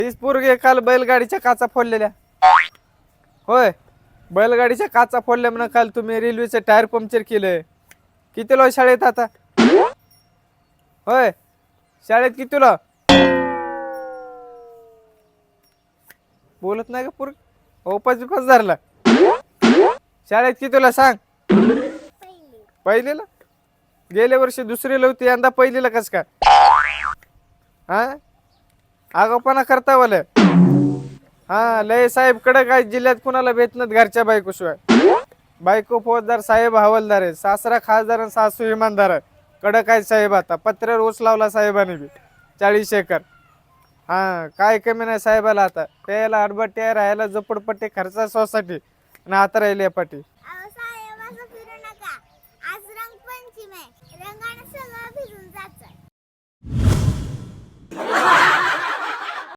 तीच पोरगी काल बैलगाडीच्या काचा फोडलेल्या. होय, बैलगाडीच्या काचा फोडल्या म्हणून काल तुम्ही रेल्वेचे टायर पंक्चर केले. कितीला शाळेत आता? होय, शाळेत कितीला? बोलत नाही का पोरग? ओपाच बिपाच धरला. शाळेत कितीला सांग? पहिलीला. गेल्या वर्षी दुसरीला होती, यंदा पहिलीला कस काय? हा, आगाऊपणा करता वाले. हा, लय साहेब कडक आहे, जिल्ह्यात कुणाला भेटणार घरच्या बायको शिवाय. बायको फौजदार, साहेब हवालदार आहे, सासरा खासदार आणि सासू इमानदार आहे. कडक आहे साहेब. आता पत्र्यावर ऊस लावला साहेबांनी बी 40 एकर. हा, काय कमी नाही साहेबाला. आता प्यायला अडबट्ट्या, राहायला झोपडपट्टी, खर्चा सोसाठी आणि आता राहिले पाठी.